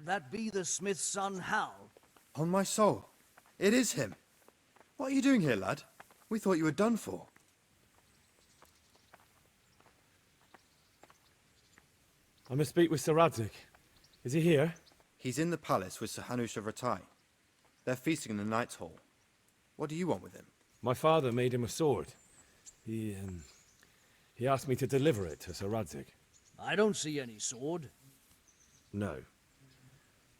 Could that be the smith's son, Hal? On my soul, it is him. What are you doing here, lad? We thought you were done for. I must speak with Sir Radzig. Is he here? He's in the palace with Sir Hanush of Rattay. They're feasting in the Knight's Hall. What do you want with him? My father made him a sword. He asked me to deliver it to Sir Radzig. I don't see any sword. No.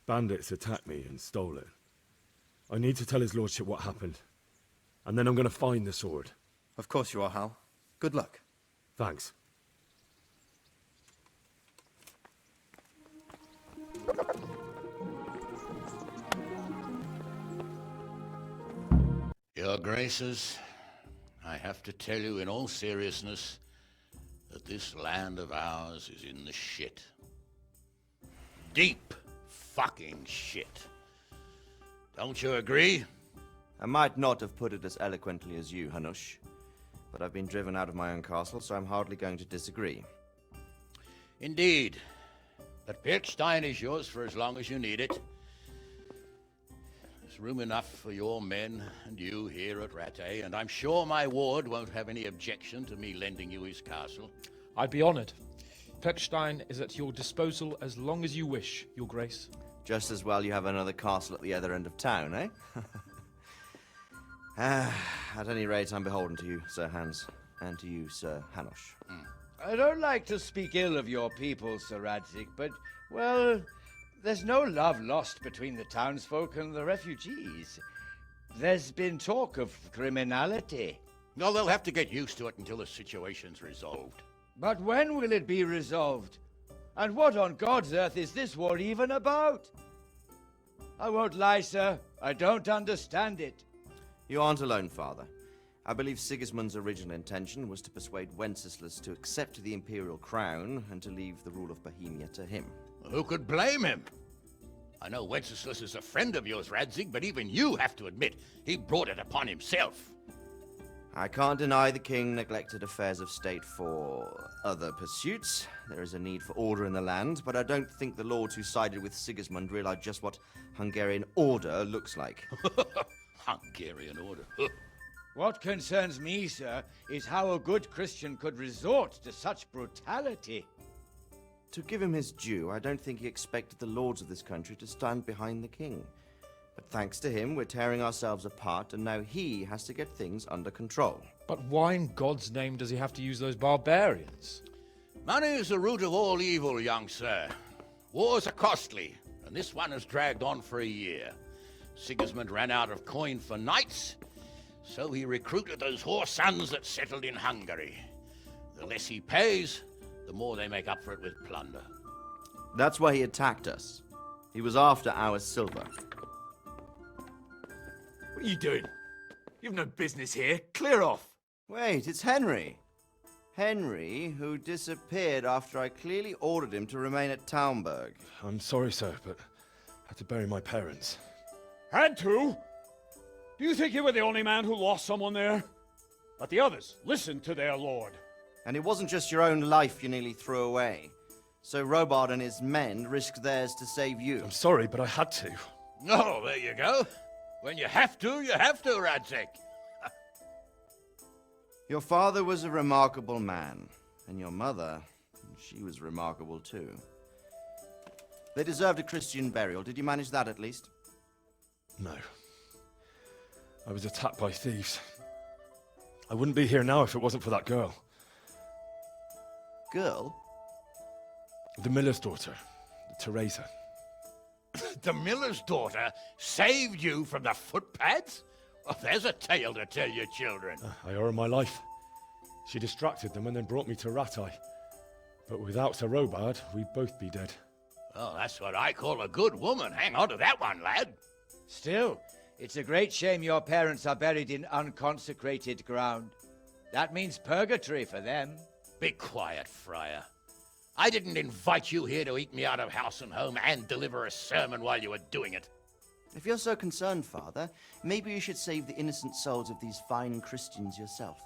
Bandits attacked me and stole it. I need to tell his lordship what happened. And then I'm going to find the sword. Of course you are, Hal. Good luck. Thanks. Your Graces, I have to tell you in all seriousness that this land of ours is in the shit. Deep fucking shit. Don't you agree? I might not have put it as eloquently as you, Hanush, but I've been driven out of my own castle, so I'm hardly going to disagree. Indeed. But Pirkstein is yours for as long as you need it. There's room enough for your men and you here at Rattay, and I'm sure my ward won't have any objection to me lending you his castle. I'd be honored. Pirkstein is at your disposal as long as you wish, Your Grace. Just as well you have another castle at the other end of town, eh? At any rate, I'm beholden to you, Sir Hans, and to you, Sir Hanush. I don't like to speak ill of your people, Sir Radzig, but, well, there's no love lost between the townsfolk and the refugees. There's been talk of criminality. No, they'll have to get used to it until the situation's resolved. But when will it be resolved? And what on God's earth is this war even about? I won't lie, sir. I don't understand it. You aren't alone, Father. I believe Sigismund's original intention was to persuade Wenceslas to accept the imperial crown and to leave the rule of Bohemia to him. Who could blame him? I know Wenceslas is a friend of yours, Radzig, but even you have to admit he brought it upon himself. I can't deny the king neglected affairs of state for other pursuits. There is a need for order in the land, but I don't think the lords who sided with Sigismund realized just what Hungarian order looks like. Hungarian order. What concerns me, sir, is how a good Christian could resort to such brutality. To give him his due, I don't think he expected the lords of this country to stand behind the king. But thanks to him, we're tearing ourselves apart, and now he has to get things under control. But why in God's name does he have to use those barbarians? Money is the root of all evil, young sir. Wars are costly, and this one has dragged on for a year. Sigismund ran out of coin for knights, so he recruited those whore sons that settled in Hungary. The less he pays, the more they make up for it with plunder. That's why he attacked us. He was after our silver. What are you doing? You've no business here. Clear off. Wait, it's Henry. Henry, who disappeared after I clearly ordered him to remain at Taumberg. I'm sorry, sir, but I had to bury my parents. Had to? Do you think you were the only man who lost someone there? But the others listened to their lord. And it wasn't just your own life you nearly threw away. So Robard and his men risked theirs to save you. I'm sorry, but I had to. Oh, there you go. When you have to, Radzig. Your father was a remarkable man, and your mother, she was remarkable too. They deserved a Christian burial. Did you manage that at least? No. I was attacked by thieves. I wouldn't be here now if it wasn't for that girl. Girl? The miller's daughter, Teresa. The miller's daughter saved you from the footpads? Well, there's a tale to tell your children. I owe her my life. She distracted them and then brought me to Rattay. But without Sir Robard, we'd both be dead. Oh, that's what I call a good woman. Hang on to that one, lad. Still, it's a great shame your parents are buried in unconsecrated ground. That means purgatory for them. Be quiet, Friar. I didn't invite you here to eat me out of house and home and deliver a sermon while you were doing it. If you're so concerned, Father, maybe you should save the innocent souls of these fine Christians yourself.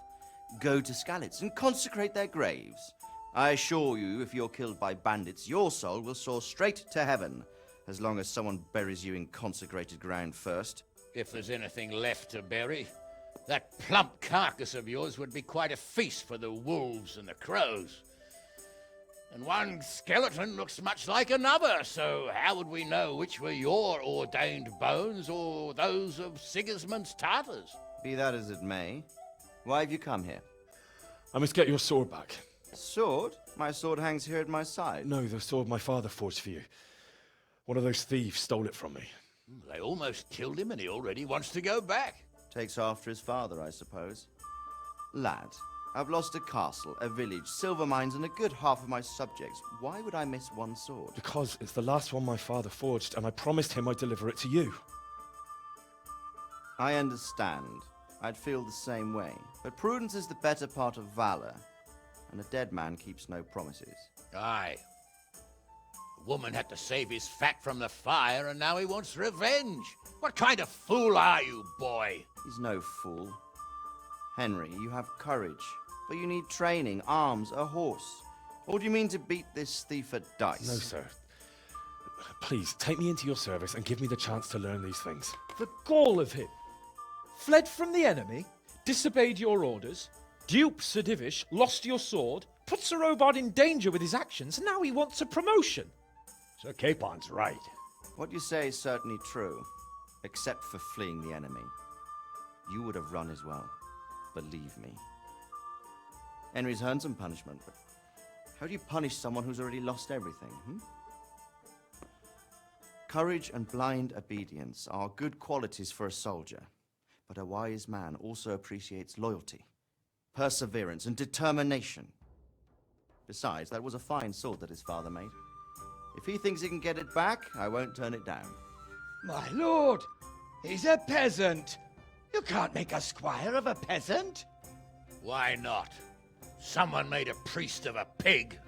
Go to Skalitz and consecrate their graves. I assure you, if you're killed by bandits, your soul will soar straight to heaven, As long as someone buries you in consecrated ground first. If there's anything left to bury, that plump carcass of yours would be quite a feast for the wolves and the crows. And one skeleton looks much like another, so how would we know which were your ordained bones or those of Sigismund's Tartars? Be that as it may, why have you come here? I must get your sword back. Sword? My sword hangs here at my side. No, the sword my father forged for you. One of those thieves stole it from me. They almost killed him and he already wants to go back. Takes after his father, I suppose. Lad, I've lost a castle, a village, silver mines, and a good half of my subjects. Why would I miss one sword? Because it's the last one my father forged, and I promised him I'd deliver it to you. I understand. I'd feel the same way. But prudence is the better part of valor, and a dead man keeps no promises. Aye. The woman had to save his fat from the fire, and now he wants revenge. What kind of fool are you, boy? He's no fool. Henry, you have courage, but you need training, arms, a horse. Or do you mean to beat this thief at dice? No, sir. Please, take me into your service and give me the chance to learn these things. The gall of him. Fled from the enemy, disobeyed your orders, duped Sir Divish, lost your sword, put Sir Robard in danger with his actions, and now he wants a promotion. Sir Capon's right. What you say is certainly true, except for fleeing the enemy. You would have run as well. Believe me. Henry's earned some punishment, but how do you punish someone who's already lost everything, Courage and blind obedience are good qualities for a soldier, but a wise man also appreciates loyalty, perseverance, and determination. Besides, that was a fine sword that his father made. If he thinks he can get it back, I won't turn it down. My lord, he's a peasant. You can't make a squire of a peasant. Why not? Someone made a priest of a pig.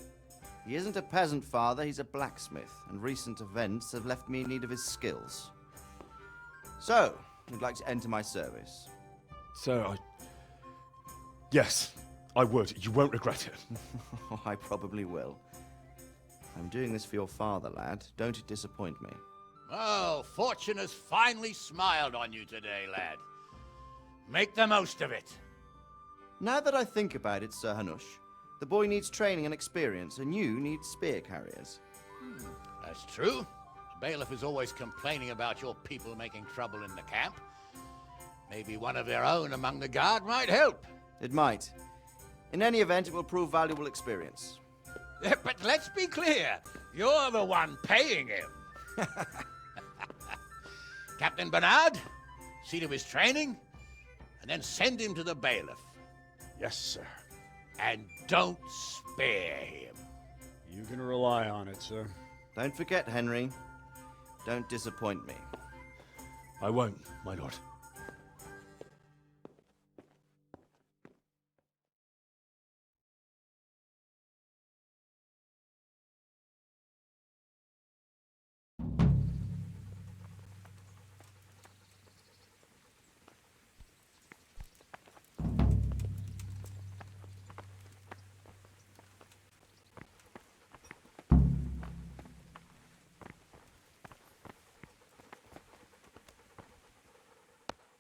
He isn't a peasant, father, he's a blacksmith, and recent events have left me in need of his skills. So, you'd like to enter my service? Sir, Yes, I would. You won't regret it. Oh, I probably will. I'm doing this for your father, lad. Don't it disappoint me. Oh, fortune has finally smiled on you today, lad. Make the most of it. Now that I think about it, Sir Hanush, the boy needs training and experience, and you need spear carriers. That's true. The bailiff is always complaining about your people making trouble in the camp. Maybe one of their own among the guard might help. It might. In any event, it will prove valuable experience. But let's be clear, you're the one paying him. Captain Bernard, see to his training, and then send him to the bailiff. Yes, sir. And don't spare him. You can rely on it, sir. Don't forget, Henry. Don't disappoint me. I won't, my lord.